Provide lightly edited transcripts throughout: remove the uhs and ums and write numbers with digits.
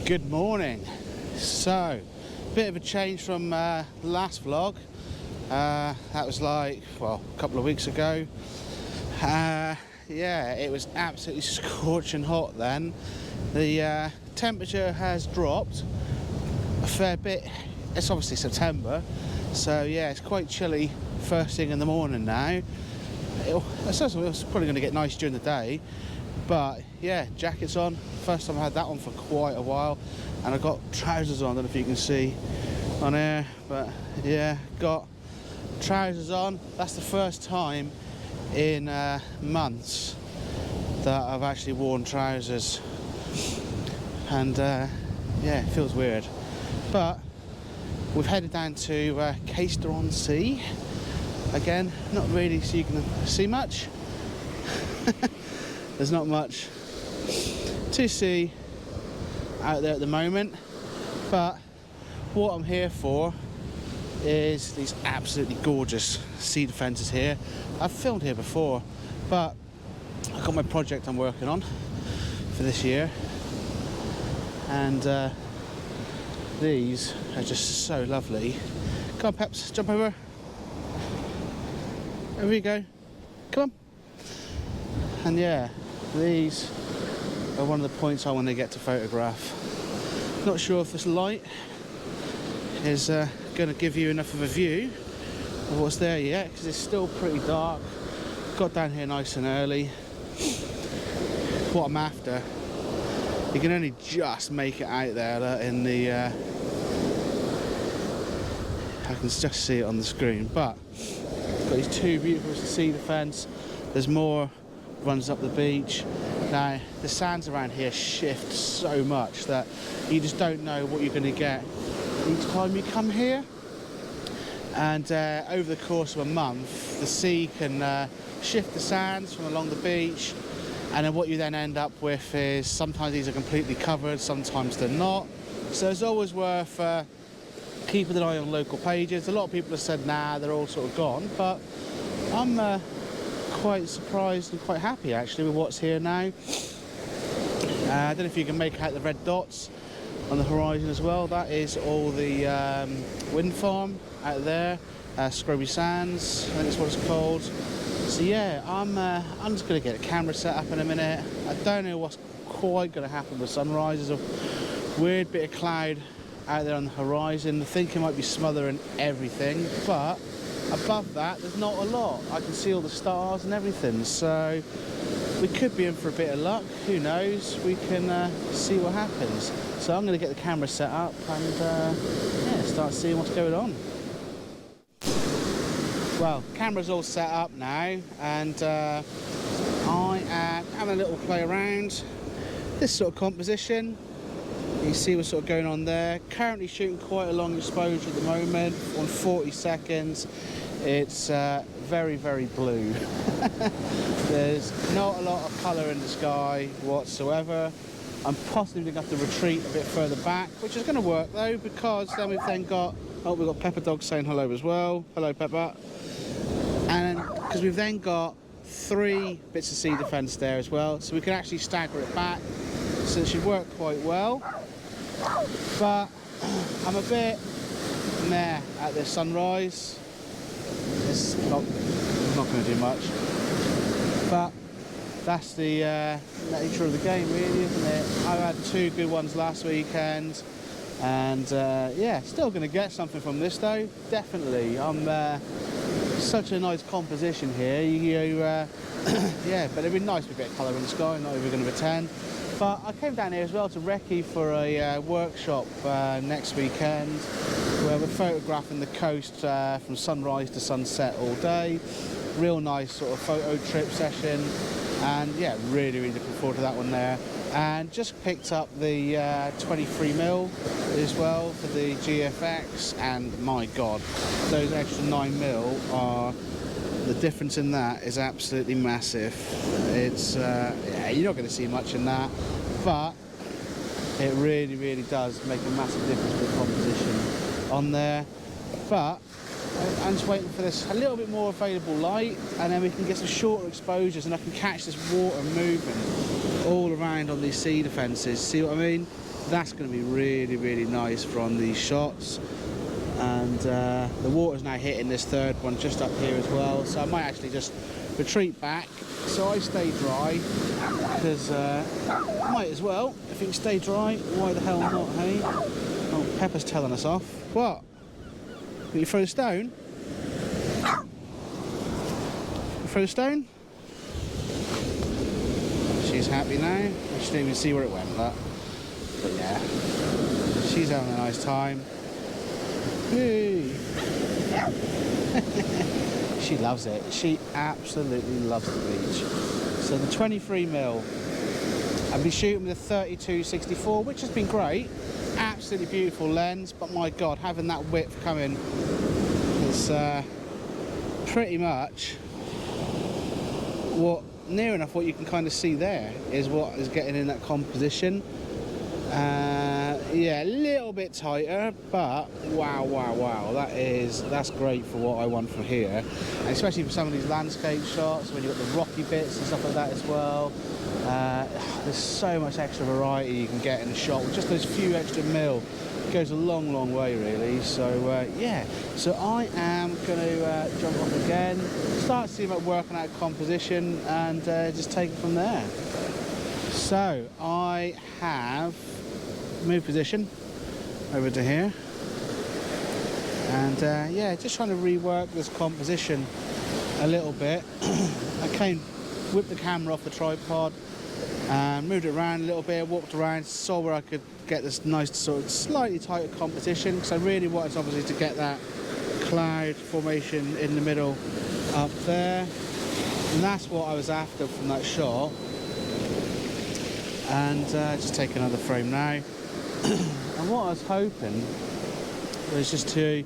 Good morning. So, bit of a change from last vlog. That was like, well, a couple of weeks ago. Yeah, it was absolutely scorching hot then. The temperature has dropped a fair bit. It's obviously September, so yeah, it's quite chilly first thing in the morning now. It's probably going to get nice during the day, but yeah, jackets on. First time I had that on for quite a while, and I got trousers on. I don't know if you can see on air, but yeah, got trousers on. That's the first time in months that I've actually worn trousers, and yeah, it feels weird. But we've headed down to Caister on Sea again. Not really, so you can see much. There's not much to see out there at the moment, but what I'm here for is these absolutely gorgeous sea defences here. I've filmed here before, but I've got my project I'm working on for this year, and these are just so lovely. Come on, Peps, jump over. Over you go. Come on. And yeah, these are one of the points I want to get to photograph. Not sure if this light is going to give you enough of a view of what's there yet, because it's still pretty dark. Got down here nice and early. What I'm after, you can only just make it out there in the I can just see it on the screen, but got these two beautiful sea defence. There's more runs up the beach. Now the sands around here shift so much that you just don't know what you're going to get each time you come here, and over the course of a month the sea can shift the sands from along the beach, and then what you then end up with is sometimes these are completely covered, sometimes they're not. So it's always worth keeping an eye on local pages. A lot of people have said nah, they're all sort of gone, but I'm quite surprised and quite happy actually with what's here now. I don't know if you can make out the red dots on the horizon as well. That is all the wind farm out there, Scroby Sands, I think that's what it's called. So yeah, I'm just going to get a camera set up in a minute. I don't know what's quite going to happen with sunrise. There's a weird bit of cloud out there on the horizon. I think it might be smothering everything, but above that there's not a lot. I can see all the stars and everything, so we could be in for a bit of luck. Who knows? We can see what happens. So I'm going to get the camera set up and yeah, start seeing what's going on. Well, camera's all set up now, and I am having a little play around this sort of composition. You see what's sort of going on there. Currently shooting quite a long exposure at the moment, on 40 seconds. It's very, very blue. There's not a lot of colour in the sky whatsoever. I'm possibly going to have to retreat a bit further back, which is going to work though, because then we've then got, oh, we've got Pepper Dog saying hello as well. Hello, Pepper. And because we've then got 3 bits of sea defence there as well, so we can actually stagger it back, so it should work quite well. But I'm a bit meh at this sunrise. It's not going to do much, but that's the nature of the game really, isn't it? I had 2 good ones last weekend, and yeah, still going to get something from this though, definitely. I'm such a nice composition here. Yeah, but it'd be nice with a bit of colour in the sky, not even going to pretend. But I came down here as well to Recce for a workshop next weekend, where we're photographing the coast from sunrise to sunset all day. Real nice sort of photo trip session, and yeah, really looking forward to that one there. And just picked up the 23mm as well for the GFX, and my god, those extra 9mm are, the difference in that is absolutely massive. It's yeah, you're not going to see much in that, but it really does make a massive difference to the composition on there. But I'm just waiting for this a little bit more available light, and then we can get some shorter exposures, and I can catch this water moving all around on these sea defences. See what I mean? That's going to be really, really nice from these shots. And the water's now hitting this third one just up here as well, so I might actually just retreat back so I stay dry, because might as well. If you can stay dry, why the hell not, hey? Oh, Pepper's telling us off. What? Will you throw the stone? You throw the stone? She's happy now. I didn't even see where it went, but yeah, she's having a nice time. Hey. She loves it. She absolutely loves the beach. So the 23mm, I've been shooting with a 32-64, which has been great. Absolutely beautiful lens, but my God, having that width coming is pretty much what, near enough what you can kind of see there is what is getting in that composition. Yeah, a little bit tighter, but wow, that's great for what I want from here, and especially for some of these landscape shots when you've got the rocky bits and stuff like that as well. There's so much extra variety you can get in a shot with just those few extra mil. It goes a long way really. So yeah, so I am going to jump off again, start seeing about working out composition, and just take it from there. So I have moved position over to here, and yeah, just trying to rework this composition a little bit. I whipped the camera off the tripod and moved it around a little bit, walked around, saw where I could get this nice sort of slightly tighter composition, because I really wanted obviously to get that cloud formation in the middle up there, and that's what I was after from that shot. And just take another frame now. And what I was hoping was just to,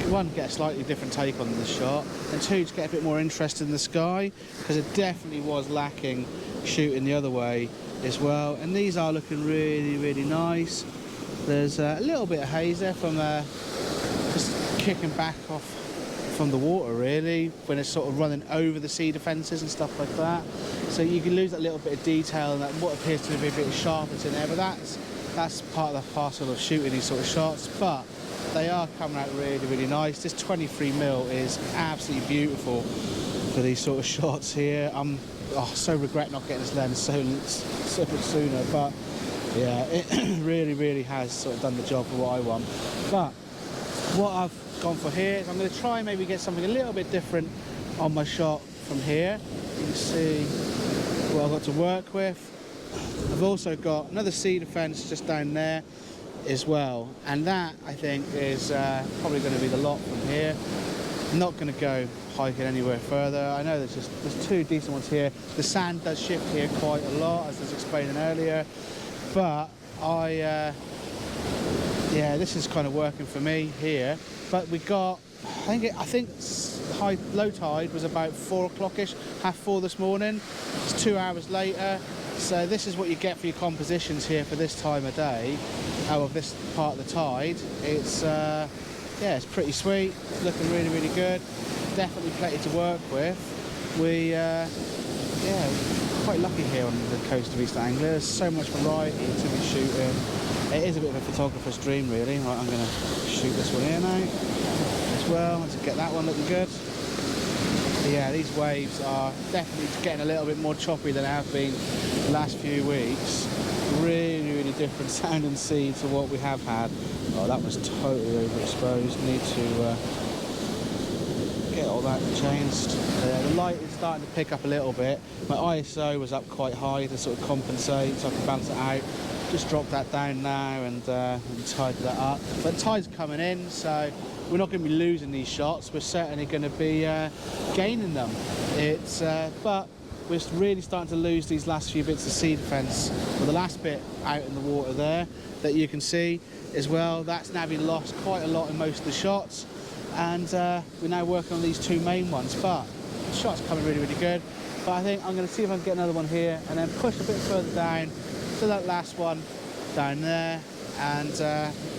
one, get a slightly different take on the shot, and two, to get a bit more interest in the sky, because it definitely was lacking shooting the other way as well. And these are looking really nice. There's a little bit of haze there from just kicking back off from the water really, when it's sort of running over the sea defences and stuff like that. So you can lose that little bit of detail and that what appears to be a bit of sharpness in there, but that's part of the parcel of shooting these sort of shots. But they are coming out really nice. This 23mm is absolutely beautiful for these sort of shots here. I'm so regret not getting this lens so much sooner, but yeah, it really has sort of done the job for what I want. But what I've gone for here is I'm going to try and maybe get something a little bit different on my shot from here. You can see what I've got to work with. I've also got another sea defence just down there as well, and that I think is probably going to be the lot from here. I'm not going to go hiking anywhere further. I know there's two decent ones here. The sand does shift here quite a lot, as I was explaining earlier, but yeah, this is kind of working for me here. But we got, I think low tide was about 4 o'clock-ish, 3:30 this morning. It's 2 hours later. So this is what you get for your compositions here for this time of day, of this part of the tide. It's yeah, it's pretty sweet. It's looking really good. Definitely plenty to work with. We yeah, quite lucky here on the coast of East Anglia. There's so much variety to be shooting. It is a bit of a photographer's dream really. Right, I'm going to shoot this one here now as well. Let's get that one looking good. But yeah, these waves are definitely getting a little bit more choppy than they have been the last few weeks. Really different sounding sea to what we have had. Oh, that was totally overexposed. Need to get all that changed. The light is starting to pick up a little bit. My ISO was up quite high to sort of compensate, so I can balance it out. Just drop that down now and tidy that up. But the tide's coming in, so we're not going to be losing these shots. We're certainly going to be gaining them. It's but we're really starting to lose these last few bits of sea defence. Well, the last bit out in the water there that you can see as well, that's now been lost quite a lot in most of the shots. And we're now working on these two main ones. But the shot's coming really good. But I think I'm going to see if I can get another one here and then push a bit further down to that last one down there. And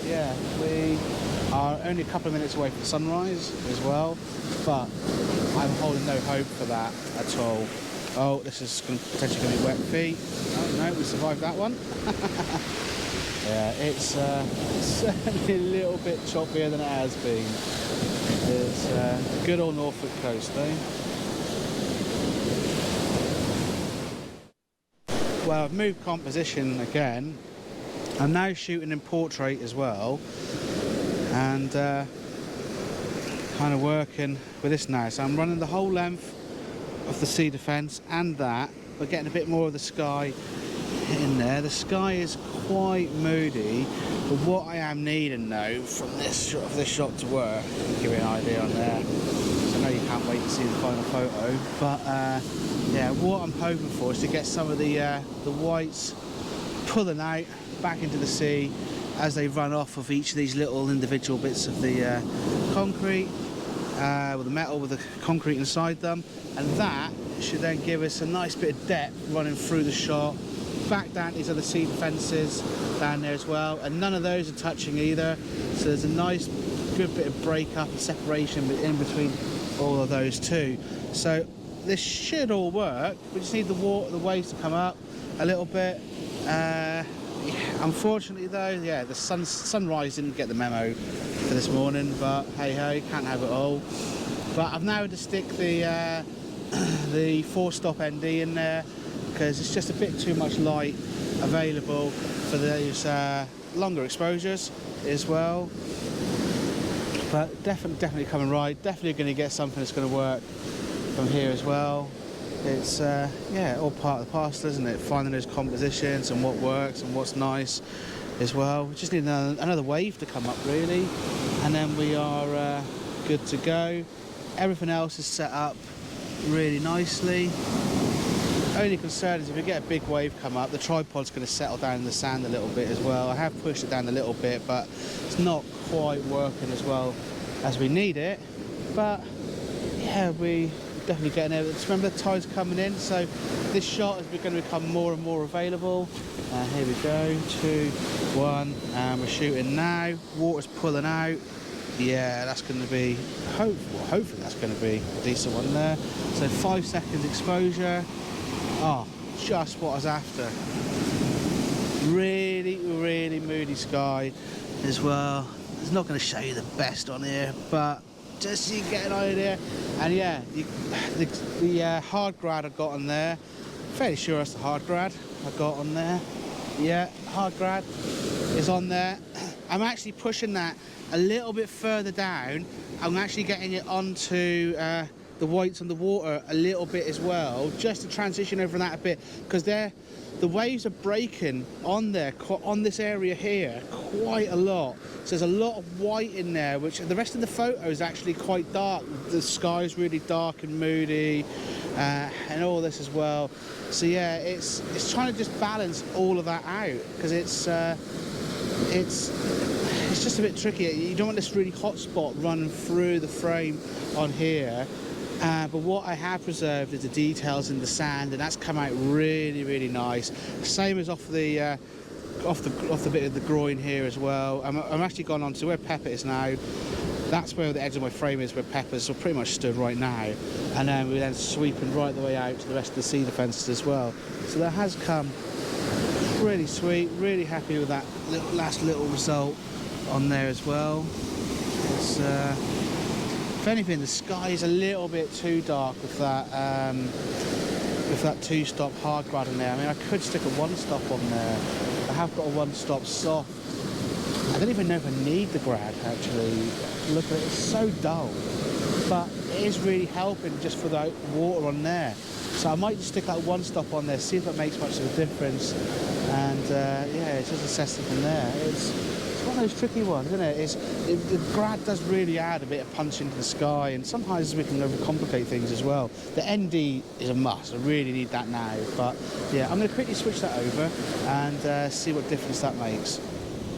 yeah, we are only a couple of minutes away from sunrise as well, but I'm holding no hope for that at all. Oh, this is potentially going to be wet feet. Oh no, we survived that one. Yeah, it's certainly a little bit choppier than it has been. It's good old Norfolk coast, eh? Well, I've moved composition again. I'm now shooting in portrait as well, and kind of working with this now. So I'm running the whole length of the sea defence and that, but getting a bit more of the sky in there. The sky is quite moody, but what I am needing though from this shot to work, I'll give you an idea on there. So I know you can't wait to see the final photo, but yeah, what I'm hoping for is to get some of the whites pulling out back into the sea as they run off of each of these little individual bits of the concrete, with the metal with the concrete inside them, and that should then give us a nice bit of depth running through the shot back down these other sea defences down there as well, and none of those are touching either, so there's a nice good bit of break up and separation in between all of those two. So this should all work. We just need the waves to come up a little bit. Unfortunately though, yeah, the sunrise didn't get the memo for this morning, but hey ho, you can't have it all. But I've now had to stick the 4-stop ND in there because it's just a bit too much light available for those longer exposures as well. But definitely coming right, definitely going to get something that's going to work from here as well. It's yeah, all part of the parcel, isn't it? Finding those compositions and what works and what's nice as well. We just need another wave to come up really, and then we are good to go. Everything else is set up really nicely. Only concern is if we get a big wave come up, the tripod's going to settle down in the sand a little bit as well. I have pushed it down a little bit, but it's not quite working as well as we need it. But yeah, we definitely getting there. Just remember the tide's coming in, so this shot is going to become more and more available. Here we go, 2, 1, and we're shooting now. Water's pulling out. Yeah, that's going to be, hopefully that's going to be a decent one there. So 5 seconds exposure. Oh, just what I was after. Really, really moody sky as well. It's not going to show you the best on here, but just so you get an idea. And yeah, the hard grad I got on there, fairly sure that's the hard grad I got on there. Yeah, hard grad is on there. I'm actually pushing that a little bit further down. I'm actually getting it onto the whites on the water a little bit as well, just to transition over that a bit, because the waves are breaking on there, on this area here, quite a lot. So there's a lot of white in there, which the rest of the photo is actually quite dark. The sky's really dark and moody, and all this as well. So yeah, it's trying to just balance all of that out, because it's just a bit tricky. You don't want this really hot spot running through the frame on here. But what I have preserved is the details in the sand, and that's come out really, really nice. Same as off the bit of the groin here as well. I'm actually gone on to where Pepper is now. That's where the edge of my frame is, where Pepper's pretty much stood right now. And then we're then sweeping right the way out to the rest of the sea defences as well. So that has come really sweet. Really happy with that last little result on there as well. It's if anything, the sky is a little bit too dark with that 2-stop hard grad in there. I mean, I could stick a 1-stop on there. I have got a 1-stop soft. I don't even know if I need the grad actually. Look at it, it's so dull, but it is really helping just for the water on there. So I might just stick that 1-stop on there, see if that makes much of a difference, and yeah, it's just assessing from there. It's one of those tricky ones, isn't it? The grad does really add a bit of punch into the sky, and sometimes we can overcomplicate things as well. The ND is a must. I really need that now. But yeah, I'm going to quickly switch that over and see what difference that makes.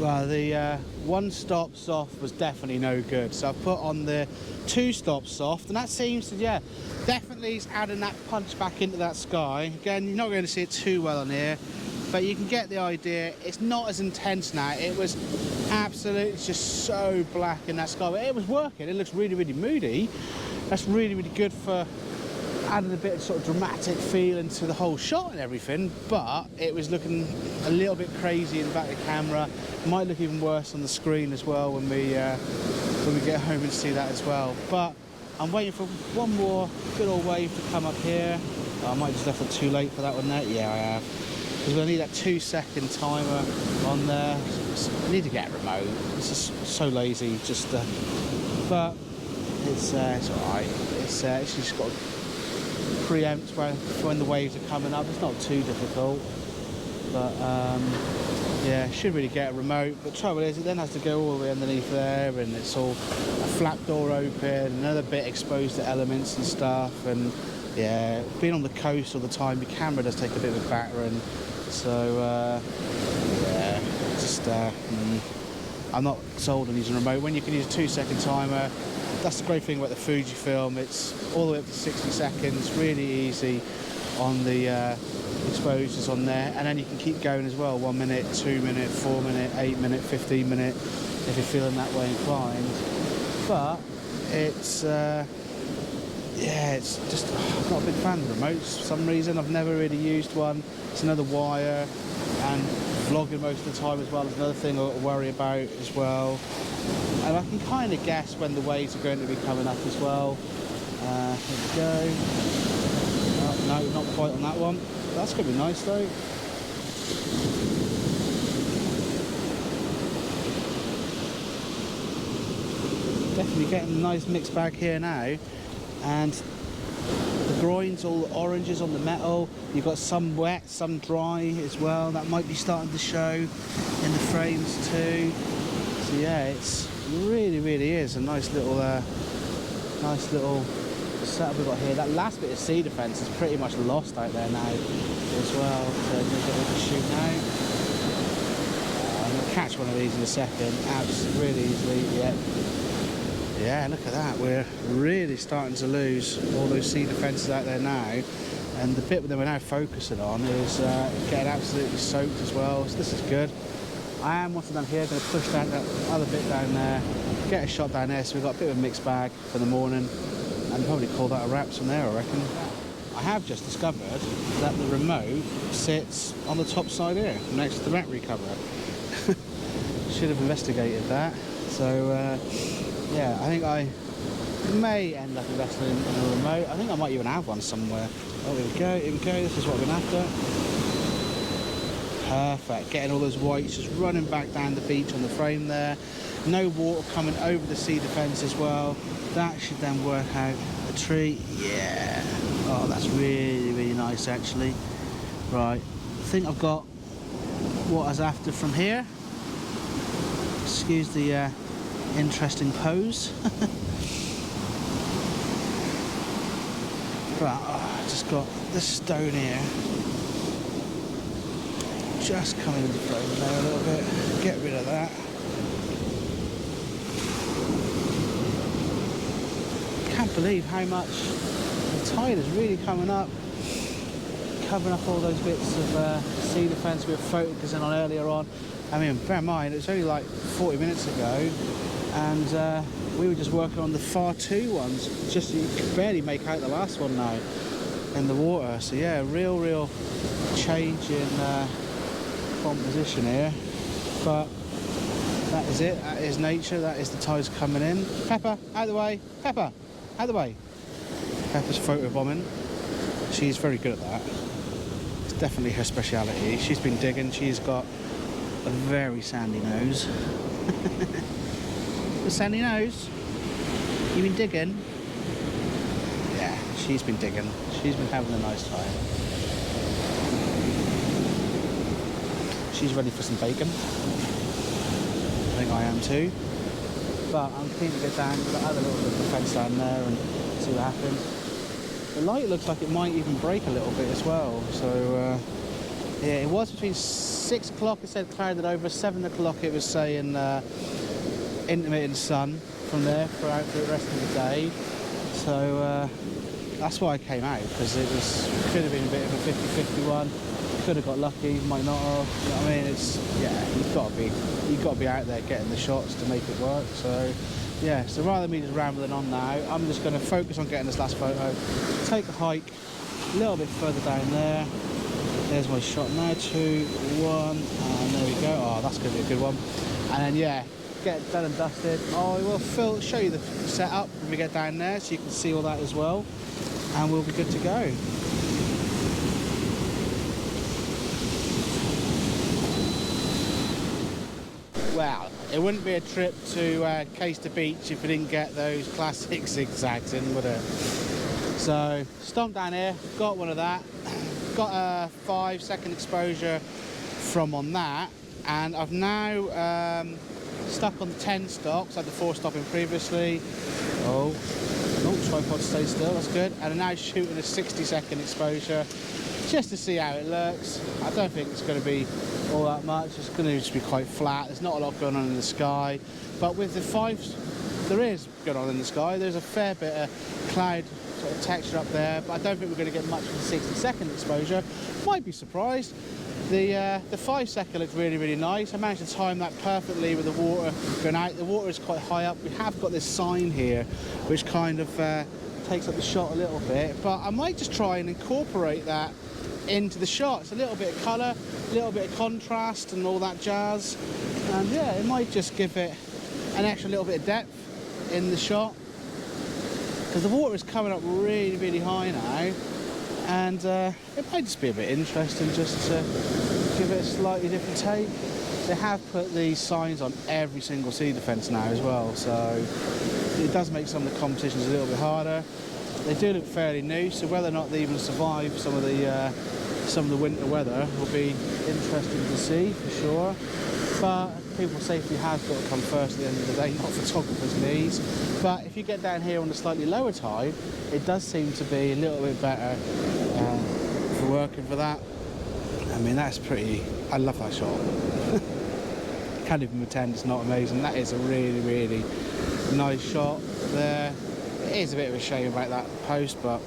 Well, the 1-stop soft was definitely no good, so I've put on the 2-stop soft, and that seems to, yeah, definitely is adding that punch back into that sky. Again, you're not going to see it too well on here, but you can get the idea. It's not as intense now. It was absolutely just so black in that sky. It was working. It looks really, really moody. That's really, really good for added a bit of sort of dramatic feel into the whole shot and everything, but it was looking a little bit crazy in the back of the camera. It might look even worse on the screen as well when we get home and see that as well. But I'm waiting for one more good old wave to come up here. I might just left it too late for that one there. Yeah, I have. Because we'll need that 2-second timer on there. I need to get a remote. It's just so lazy. But it's alright. It's just got to preempt when the waves are coming up. It's not too difficult. But yeah, should really get a remote. But the trouble is, it then has to go all the way underneath there, and it's all a flap door open, another bit exposed to elements and stuff. And yeah, being on the coast all the time, your camera does take a bit of a battering. So yeah, just I'm not sold on using a remote. When you can use a 2-second timer, that's the great thing about the Fujifilm. It's all the way up to 60 seconds, really easy on the exposures on there, and then you can keep going as well. 1 minute, 2 minute, 4 minute, 8 minute, 15 minute, if you're feeling that way inclined. But it's yeah, it's just I'm not a big fan of remotes for some reason. I've never really used one. It's another wire, and vlogging most of the time as well is another thing I worry about as well. And I can kind of guess when the waves are going to be coming up as well. Here we go. Oh, no, not quite on that one. That's going to be nice though. Definitely getting a nice mixed bag here now. And the groin's all oranges on the metal. You've got some wet, some dry as well. That might be starting to show in the frames too. So yeah, it's really is a nice little setup we've got here. That last bit of sea defence is pretty much lost out there now as well. So I'm going to get ready to shoot now. I'm going to catch one of these in a second. Really easily, yeah. Yeah, look at that. We're really starting to lose all those sea defences out there now. And the bit that we're now focusing on is getting absolutely soaked as well. So this is good. I am, once I'm done here, going to push down that other bit down there, get a shot down there. So we've got a bit of a mixed bag for the morning. And probably call that a wrap from there, I reckon. I have just discovered that the remote sits on the top side here, next to the battery cover. Should have investigated that. So, yeah, I think I may end up investing in a remote. I think I might even have one somewhere. Oh, here we go, this is what we're going after. Perfect, getting all those whites just running back down the beach on the frame there. No water coming over the sea defence as well. That should then work out a treat. Yeah, oh, that's really nice actually. Right, I think I've got what I was after from here. Excuse the interesting pose. Right, I just got this stone here. Just coming into frame there a little bit. Get rid of that. Can't believe how much the tide is really coming up, covering up all those bits of sea defence we were focusing on earlier on. I mean, bear in mind, it was only like 40 minutes ago, and we were just working on the far two ones. Just you could barely make out the last one now in the water. So yeah, real change in composition here. But that is it. That is nature. That is the tides coming in. Pepper, out of the way. Pepper, out of the way. Pepper's photo bombing. She's very good at that. It's definitely her speciality. She's been digging. She's got a very sandy nose. A sandy nose? You been digging? Yeah, she's been digging. She's been having a nice time. She's ready for some bacon. I think I am too. But I'm keen to get down to that other little bit of the fence down there and see what happens. The light looks like it might even break a little bit as well. So yeah, it was between 6 o'clock it said clouded over, 7 o'clock it was saying intermittent sun from there throughout the rest of the day. So that's why I came out, because could have been a bit of a 50-50 one. Could have got lucky, might not have. You know what I mean? It's, yeah, you've got to be out there getting the shots to make it work. So yeah, so rather than me just rambling on now, I'm just going to focus on getting this last photo, take a hike a little bit further down there. There's my shot now, 2, 1, and there we go. Oh, that's going to be a good one. And then, yeah, get it done and dusted. I will show you the setup when we get down there so you can see all that as well. And we'll be good to go. Well, it wouldn't be a trip to Caister Beach if we didn't get those classic zigzags in, would it? So, stomped down here, got one of that, got a 5-second exposure from on that, and I've now stuck on the 10 stocks, like the 4 stopping previously. Oh, tripod stay still, that's good. And I'm now shooting a 60-second exposure just to see how it looks. I don't think it's going to be all that much. It's going to just be quite flat. There's not a lot going on in the sky, but with the 5, there is going on in the sky. There's a fair bit of cloud sort of texture up there, but I don't think we're going to get much of a 60-second exposure. Might be surprised. The 5-second looks really, really nice. I managed to time that perfectly with the water going out. The water is quite high up. We have got this sign here which kind of takes up the shot a little bit, but I might just try and incorporate that into the shot. It's a little bit of colour, a little bit of contrast and all that jazz, and yeah, it might just give it an extra little bit of depth in the shot, because the water is coming up really, really high now, and it might just be a bit interesting just to give it a slightly different take. They have put these signs on every single sea defence now as well, so it does make some of the competitions a little bit harder. They do look fairly new, so whether or not they even survive some of the winter weather will be interesting to see for sure. But people's safety has got to come first at the end of the day, not photographers' needs. But if you get down here on a slightly lower tide, it does seem to be a little bit better for working for that. I mean, that's pretty. I love that shot. Can't even pretend it's not amazing. That is a really, really nice shot there. It is a bit of a shame about that post, but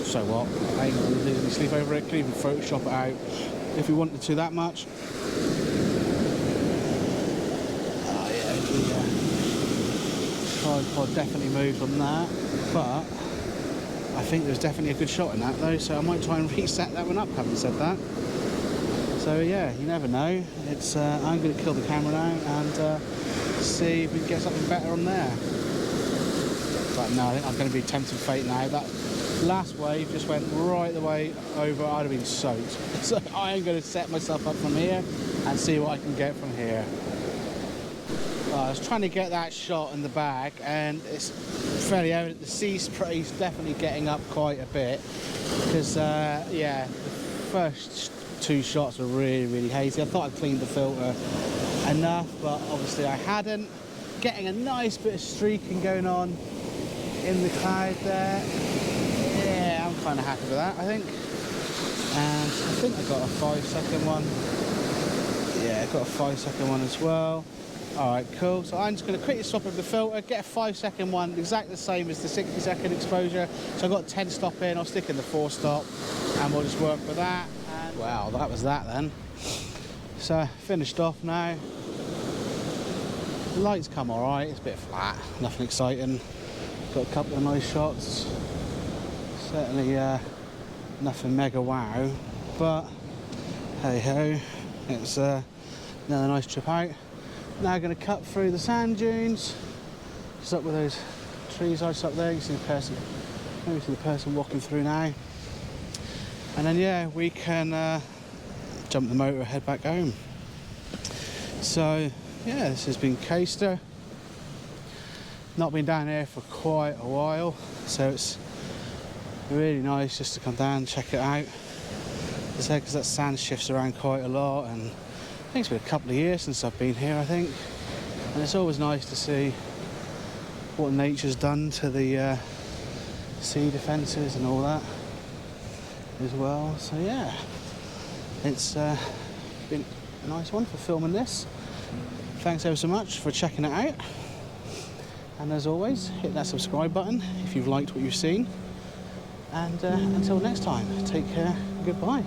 so what? I ain't going to lose any sleep over it. Could even Photoshop it out if we wanted to that much. Oh yeah, the tripod definitely moved on that, but I think there's definitely a good shot in that though, so I might try and reset that one up, having said that. So yeah, you never know. It's I'm going to kill the camera now and see if we can get something better on there. But no, I think I'm going to be tempting fate now. That last wave just went right the way over. I'd have been soaked. So I am going to set myself up from here and see what I can get from here. I was trying to get that shot in the bag, and it's fairly evident the sea spray is definitely getting up quite a bit, because yeah, the first 2 shots were really, really hazy. I thought I'd cleaned the filter enough, but obviously I hadn't. Getting a nice bit of streaking going on in the cloud there. Yeah, I'm kind of happy with that, I think. And I think I got a 5-second one. Yeah, I got a 5-second one as well. Alright, cool. So I'm just going to quickly swap over the filter, get a 5-second one, exactly the same as the 60-second exposure. So I've got 10 stop in, I'll stick in the 4 stop, and we'll just work with that. And wow, that was that then. So finished off now. The lights come alright, it's a bit flat, nothing exciting. Got a couple of nice shots. Certainly nothing mega wow, but hey ho, it's another nice trip out. Now going to cut through the sand dunes, just up with those trees just up there. You can see the person, maybe see the person walking through now. And then yeah, we can jump the motor, head back home. So yeah, this has been Caister. Not been down here for quite a while, so it's really nice just to come down and check it out. As I said, because that sand shifts around quite a lot, and I think it's been a couple of years since I've been here, I think. And it's always nice to see what nature's done to the sea defences and all that as well. So yeah, it's been a nice one for filming this. Thanks ever so much for checking it out. And as always, hit that subscribe button if you've liked what you've seen. And until next time, take care, goodbye.